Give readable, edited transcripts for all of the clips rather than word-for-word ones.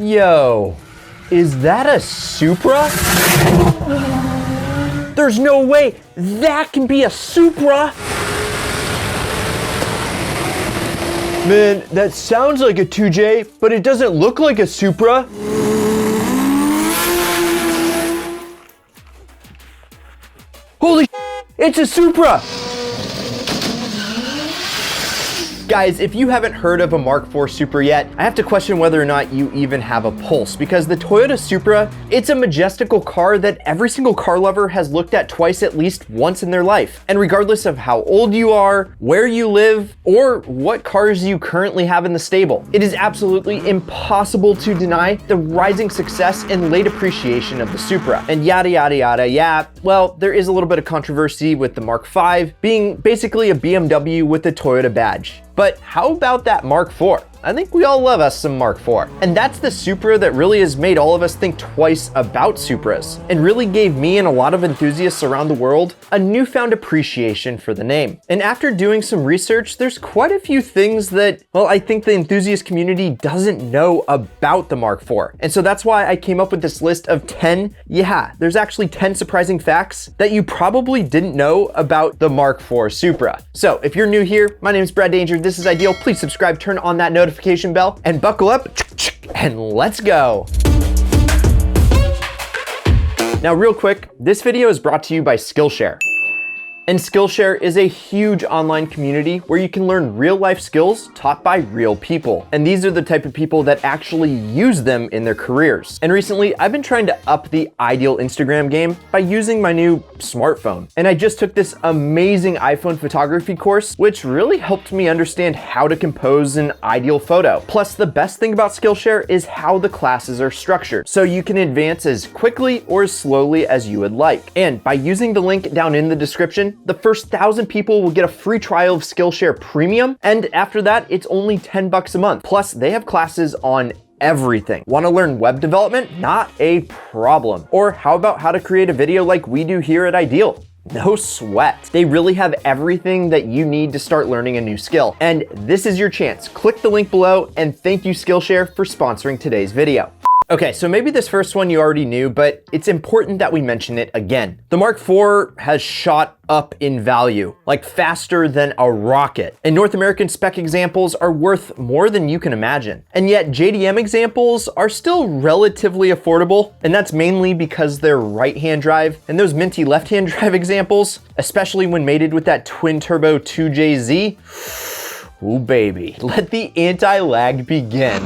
Yo, is that a Supra? There's no way that can be a Supra. Man, that sounds like a 2J, but it doesn't look like a Supra. Holy shit, it's a Supra! Guys, if you haven't heard of a Mark IV Supra yet, I have to question whether or not you even have a pulse, because the Toyota Supra, it's a majestical car that every single car lover has looked at twice at least once in their life. And regardless of how old you are, where you live, or what cars you currently have in the stable, it is absolutely impossible to deny the rising success and late appreciation of the Supra. And yada, yada, yada, yeah. Well, there is a little bit of controversy with the Mark V being basically a BMW with a Toyota badge. But how about that Mark IV? I think we all love us some Mark IV. And that's the Supra that really has made all of us think twice about Supras, and really gave me and a lot of enthusiasts around the world a newfound appreciation for the name. And after doing some research, there's quite a few things that, well, I think the enthusiast community doesn't know about the Mark IV. And so that's why I came up with this list of 10, there's actually 10 surprising facts that you probably didn't know about the Mark IV Supra. So if you're new here, my name is Brad Danger. This is Ideal. Please subscribe, turn on that notification bell, and buckle up, and let's go. Now, real quick, this video is brought to you by Skillshare. And Skillshare is a huge online community where you can learn real-life skills taught by real people. And these are the type of people that actually use them in their careers. And recently, I've been trying to up the Ideal Instagram game by using my new smartphone. And I just took this amazing iPhone photography course, which really helped me understand how to compose an ideal photo. Plus, the best thing about Skillshare is how the classes are structured, so you can advance as quickly or as slowly as you would like. And by using the link down in the description, the first 1,000 people will get a free trial of Skillshare Premium, and after that, it's only $10 a month. Plus, they have classes on everything. Want to learn web development? Not a problem. Or how about how to create a video like we do here at Ideal? No sweat. They really have everything that you need to start learning a new skill. And this is your chance. Click the link below, and thank you Skillshare for sponsoring today's video. Okay, so maybe this first one you already knew, but it's important that we mention it again. The Mark IV has shot up in value, like faster than a rocket. And North American spec examples are worth more than you can imagine. And yet JDM examples are still relatively affordable, and that's mainly because they're right-hand drive. And those minty left-hand drive examples, especially when mated with that twin-turbo 2JZ, ooh baby, let the anti-lag begin.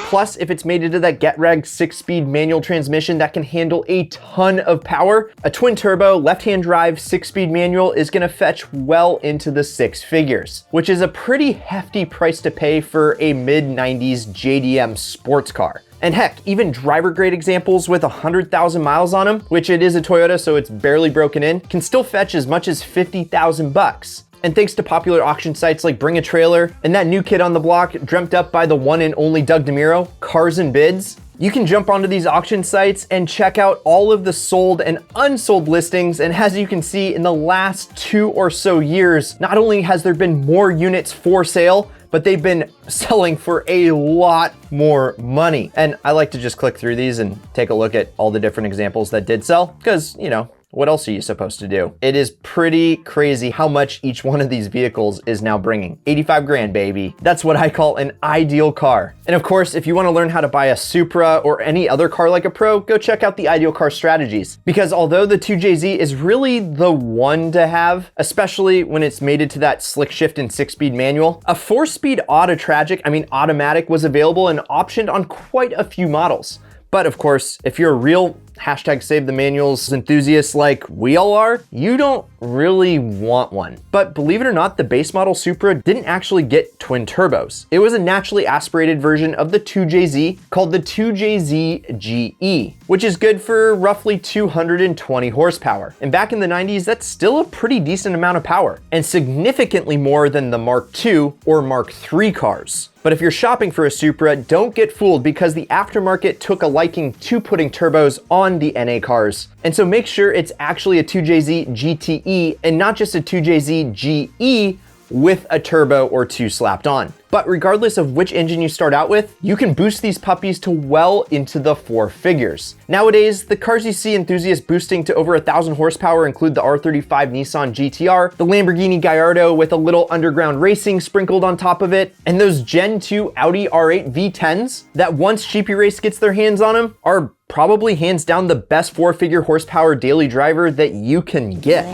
Plus, if it's made into that GetReg 6-speed manual transmission that can handle a ton of power, a twin turbo, left-hand drive, 6-speed manual is gonna fetch well into the 6 figures, which is a pretty hefty price to pay for a mid-90s JDM sports car. And heck, even driver grade examples with 100,000 miles on them, which it is a Toyota, so it's barely broken in, can still fetch as much as $50,000. And thanks to popular auction sites like Bring a Trailer and that new kid on the block dreamt up by the one and only Doug DeMuro, Cars and Bids, you can jump onto these auction sites and check out all of the sold and unsold listings. And as you can see, in the last 2 or so years, not only has there been more units for sale, but they've been selling for a lot more money. And I like to just click through these and take a look at all the different examples that did sell, because, you know, what else are you supposed to do? It is pretty crazy how much each one of these vehicles is now bringing. 85 grand, baby. That's what I call an ideal car. And of course, if you want to learn how to buy a Supra or any other car like a Pro, go check out the Ideal Car Strategies. Because although the 2JZ is really the one to have, especially when it's mated to that slick shift and 6-speed manual, a 4-speed automatic was available and optioned on quite a few models. But of course, if you're a real #SaveTheManuals enthusiast like we all are, you don't really want one. But believe it or not, the base model Supra didn't actually get twin turbos. It was a naturally aspirated version of the 2JZ called the 2JZ GE, which is good for roughly 220 horsepower. And back in the 90s, that's still a pretty decent amount of power, and significantly more than the Mark II or Mark III cars. But if you're shopping for a Supra, don't get fooled, because the aftermarket took a liking to putting turbos on the NA cars. And so make sure it's actually a 2JZ GTE and not just a 2JZ GE with a turbo or two slapped on. But regardless of which engine you start out with, you can boost these puppies to well into the four figures. Nowadays, the cars you see enthusiasts boosting to over 1,000 horsepower include the R35 Nissan GT-R, the Lamborghini Gallardo with a little underground racing sprinkled on top of it, and those Gen 2 Audi R8 V10s that once Cheapy Race gets their hands on them are probably hands down the best four-figure horsepower daily driver that you can get.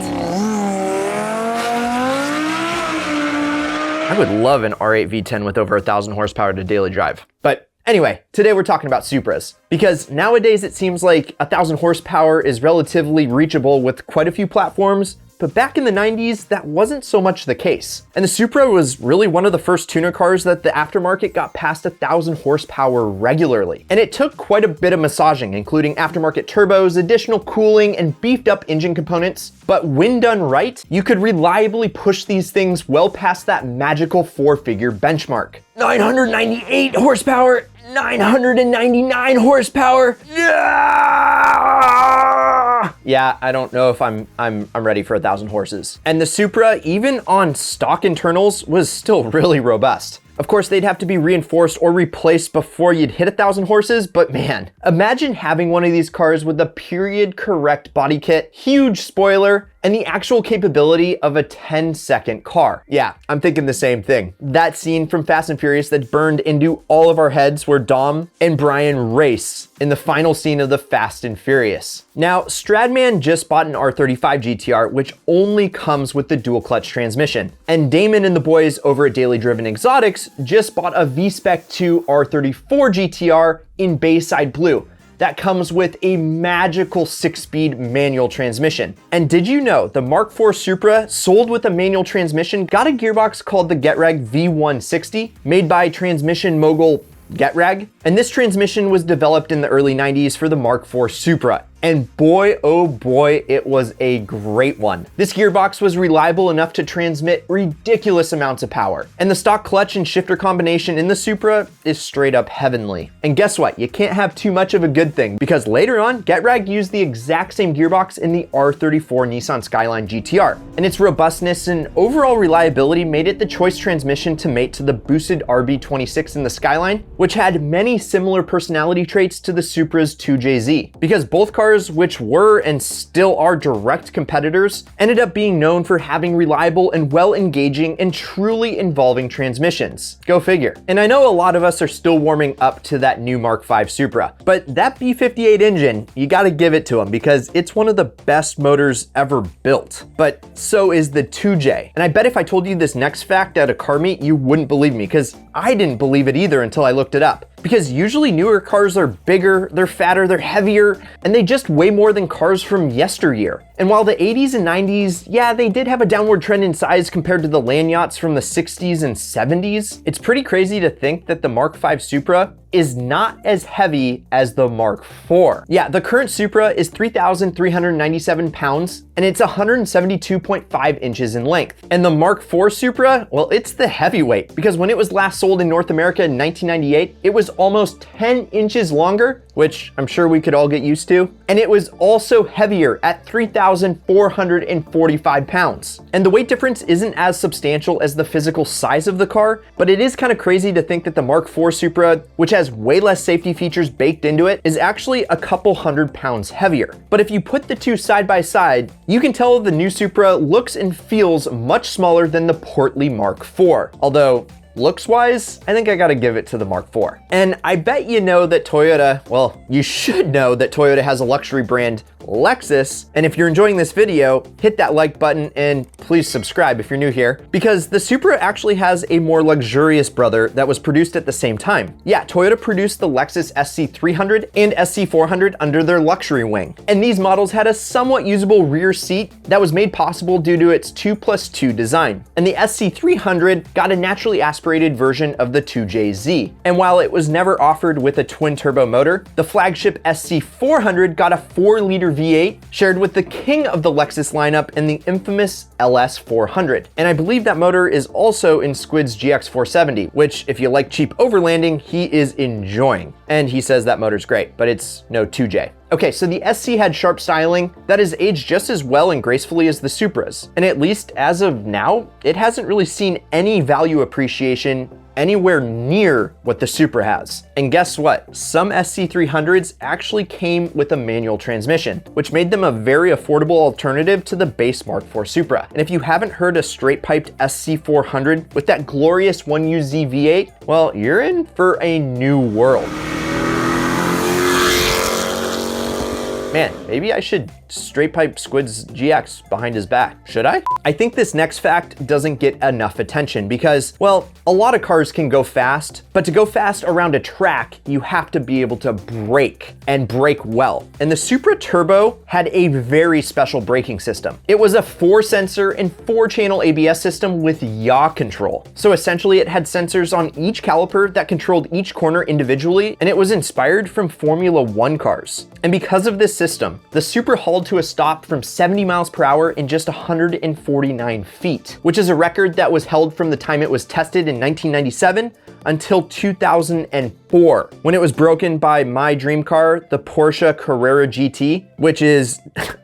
I would love an R8 V10 with over 1,000 horsepower to daily drive. But anyway, today we're talking about Supras, because nowadays it seems like 1,000 horsepower is relatively reachable with quite a few platforms, but back in the 90s, that wasn't so much the case. And the Supra was really one of the first tuner cars that the aftermarket got past 1,000 horsepower regularly. And it took quite a bit of massaging, including aftermarket turbos, additional cooling, and beefed up engine components. But when done right, you could reliably push these things well past that magical four-figure benchmark. 998 horsepower, 999 horsepower. Yeah, I don't know if I'm ready for 1,000 horses. And the Supra, even on stock internals, was still really robust. Of course, they'd have to be reinforced or replaced before you'd hit 1,000 horses, but man, imagine having one of these cars with the period correct body kit, huge spoiler, and the actual capability of a 10-second car. Yeah, I'm thinking the same thing. That scene from Fast and Furious that burned into all of our heads where Dom and Brian race in the final scene of the Fast and Furious. Now, Stradman just bought an R35 GT-R, which only comes with the dual clutch transmission. And Damon and the boys over at Daily Driven Exotics just bought a V-Spec 2 R34 GT-R in Bayside Blue. That comes with a magical 6-speed manual transmission. And did you know the Mark IV Supra, sold with a manual transmission, got a gearbox called the GetRag V160, made by transmission mogul GetRag? And this transmission was developed in the early 90s for the Mark IV Supra. And boy, oh boy, it was a great one. This gearbox was reliable enough to transmit ridiculous amounts of power. And the stock clutch and shifter combination in the Supra is straight up heavenly. And guess what? You can't have too much of a good thing, because later on, GetRag used the exact same gearbox in the R34 Nissan Skyline GT-R. And its robustness and overall reliability made it the choice transmission to mate to the boosted RB26 in the Skyline, which had many similar personality traits to the Supra's 2JZ. Because both cars, which were and still are direct competitors, ended up being known for having reliable and well-engaging and truly involving transmissions. Go figure. And I know a lot of us are still warming up to that new Mark V Supra, but that B58 engine, you gotta give it to them, because it's one of the best motors ever built. But so is the 2J. And I bet if I told you this next fact at a car meet, you wouldn't believe me, because I didn't believe it either until I looked it up. Because usually newer cars are bigger, they're fatter, they're heavier, and they just weigh more than cars from yesteryear. And while the 80s and 90s, yeah, they did have a downward trend in size compared to the land yachts from the 60s and 70s, it's pretty crazy to think that the Mark V Supra is not as heavy as the Mark IV. Yeah, the current Supra is 3,397 pounds, and it's 172.5 inches in length. And the Mark IV Supra, well, it's the heavyweight, because when it was last sold in North America in 1998, it was almost 10 inches longer, which I'm sure we could all get used to. And it was also heavier at 3,445 pounds. And the weight difference isn't as substantial as the physical size of the car, but it is kind of crazy to think that the Mark IV Supra, which has way less safety features baked into it, is actually a couple hundred pounds heavier. But if you put the two side by side, you can tell the new Supra looks and feels much smaller than the portly Mark IV. Although, looks-wise, I think I gotta give it to the Mark IV. And I bet you know that Toyota, well, you should know that Toyota has a luxury brand, Lexus. And if you're enjoying this video, hit that like button and please subscribe if you're new here, because the Supra actually has a more luxurious brother that was produced at the same time. Yeah, Toyota produced the Lexus SC300 and SC400 under their luxury wing. And these models had a somewhat usable rear seat that was made possible due to its 2+2 design. And the SC300 got a naturally aspirated version of the 2JZ. And while it was never offered with a twin turbo motor, the flagship SC400 got a 4-liter V8 shared with the king of the Lexus lineup and the infamous LS400. And I believe that motor is also in Squid's GX470, which if you like cheap overlanding, he is enjoying. And he says that motor's great, but it's no 2J. Okay, so the SC had sharp styling that has aged just as well and gracefully as the Supras. And at least as of now, it hasn't really seen any value appreciation anywhere near what the Supra has. And guess what? Some SC300s actually came with a manual transmission, which made them a very affordable alternative to the base Mark IV Supra. And if you haven't heard a straight piped SC400 with that glorious 1UZ V8, well, you're in for a new world. Man, maybe I should straight pipe Squid's GX behind his back. Should I? I think this next fact doesn't get enough attention because, well, a lot of cars can go fast, but to go fast around a track, you have to be able to brake and brake well. And the Supra Turbo had a very special braking system. It was a 4-sensor and 4-channel ABS system with yaw control. So essentially it had sensors on each caliper that controlled each corner individually, and it was inspired from Formula 1 cars. And because of this system, the Supra hauled to a stop from 70 miles per hour in just 149 feet, which is a record that was held from the time it was tested in 1997 until 2004, when it was broken by my dream car, the Porsche Carrera GT, which is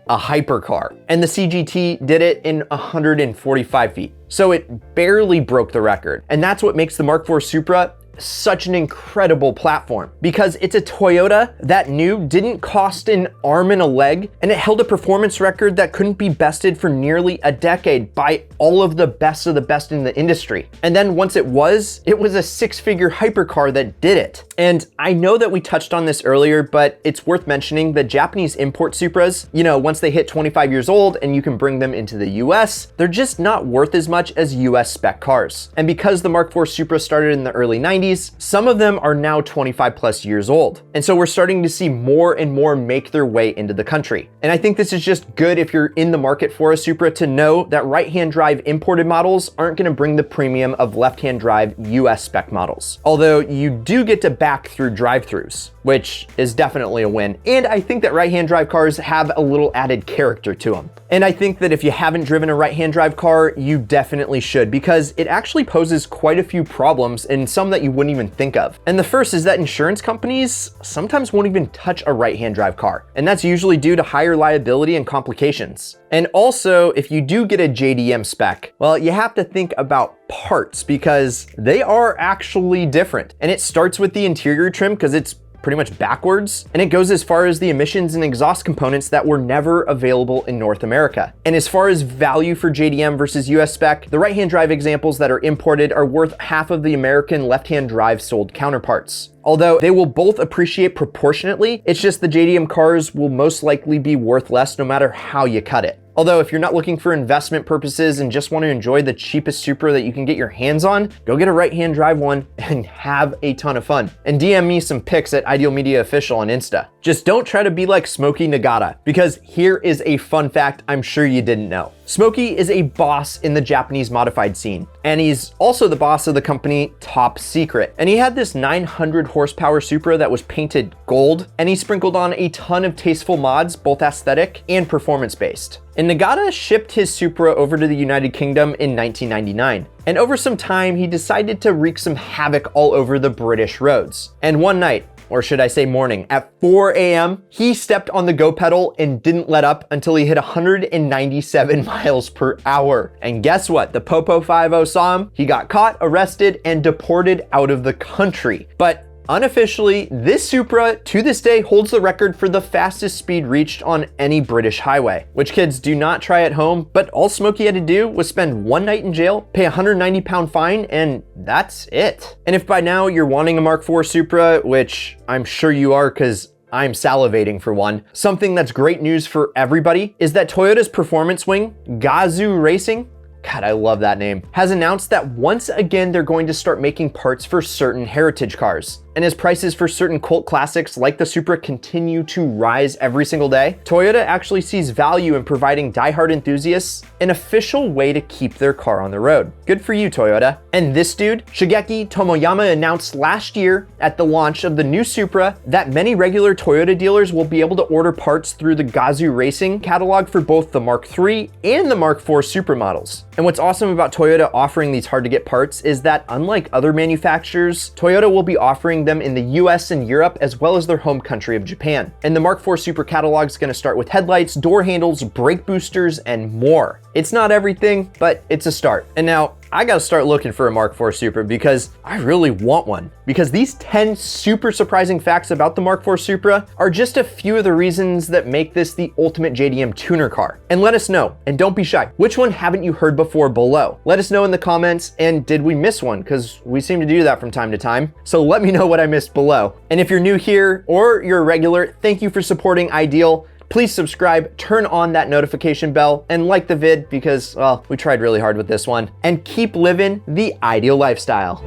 a hypercar. And the CGT did it in 145 feet. So it barely broke the record. And that's what makes the Mark IV Supra such an incredible platform, because it's a Toyota that new didn't cost an arm and a leg, and it held a performance record that couldn't be bested for nearly a decade by all of the best in the industry. And then once it was a 6-figure hypercar that did it. And I know that we touched on this earlier, but it's worth mentioning the Japanese import Supras, you know, once they hit 25 years old and you can bring them into the US, they're just not worth as much as US spec cars. And because the Mark IV Supra started in the early 90s, some of them are now 25 plus years old. And so we're starting to see more and more make their way into the country. And I think this is just good if you're in the market for a Supra to know that right-hand drive imported models aren't gonna bring the premium of left-hand drive US spec models. Although you do get to back through drive-throughs, which is definitely a win. And I think that right-hand drive cars have a little added character to them. And I think that if you haven't driven a right-hand drive car, you definitely should, because it actually poses quite a few problems, and some that you wouldn't even think of. And the first is that insurance companies sometimes won't even touch a right-hand drive car. And that's usually due to higher liability and complications. And also, if you do get a JDM spec, well, you have to think about parts, because they are actually different. And it starts with the interior trim, because it's pretty much backwards, and it goes as far as the emissions and exhaust components that were never available in North America. And as far as value for JDM versus US spec, the right-hand drive examples that are imported are worth half of the American left-hand drive sold counterparts. Although they will both appreciate proportionately, it's just the JDM cars will most likely be worth less no matter how you cut it. Although if you're not looking for investment purposes and just want to enjoy the cheapest Supra that you can get your hands on, go get a right-hand drive one and have a ton of fun. And DM me some pics at Ideal Media Official on Insta. Just don't try to be like Smokey Nagata, because here is a fun fact I'm sure you didn't know. Smokey is a boss in the Japanese modified scene, and he's also the boss of the company Top Secret. And he had this 900 horsepower Supra that was painted gold, and he sprinkled on a ton of tasteful mods, both aesthetic and performance based. And Nagata shipped his Supra over to the United Kingdom in 1999. And over some time, he decided to wreak some havoc all over the British roads. And one night, or should I say morning, at 4 a.m., he stepped on the go pedal and didn't let up until he hit 197 miles per hour. And guess what? The Popo 50 saw him, he got caught, arrested, and deported out of the country. But unofficially, this Supra to this day holds the record for the fastest speed reached on any British highway, which kids do not try at home, but all Smokey had to do was spend one night in jail, pay a £190 fine, and that's it. And if by now you're wanting a Mark IV Supra, which I'm sure you are because I'm salivating for one, something that's great news for everybody is that Toyota's performance wing, Gazoo Racing, God, I love that name, has announced that once again they're going to start making parts for certain heritage cars. And as prices for certain cult classics like the Supra continue to rise every single day, Toyota actually sees value in providing diehard enthusiasts an official way to keep their car on the road. Good for you, Toyota. And this dude, Shigeki Tomoyama, announced last year at the launch of the new Supra that many regular Toyota dealers will be able to order parts through the Gazoo Racing catalog for both the Mark III and the Mark IV Supra models. And what's awesome about Toyota offering these hard to get parts is that unlike other manufacturers, Toyota will be offering them in the US and Europe as well as their home country of Japan. And the Mark IV Supra catalog is going to start with headlights, door handles, brake boosters, and more. It's not everything, but it's a start. And now I gotta start looking for a Mark IV Supra because I really want one. Because these 10 super surprising facts about the Mark IV Supra are just a few of the reasons that make this the ultimate JDM tuner car. And let us know, and don't be shy, which one haven't you heard before below? Let us know in the comments, and did we miss one? Because we seem to do that from time to time. So let me know what I missed below. And if you're new here or you're a regular, thank you for supporting Ideal. Please subscribe, turn on that notification bell, and like the vid because, well, we tried really hard with this one. And keep living the ideal lifestyle.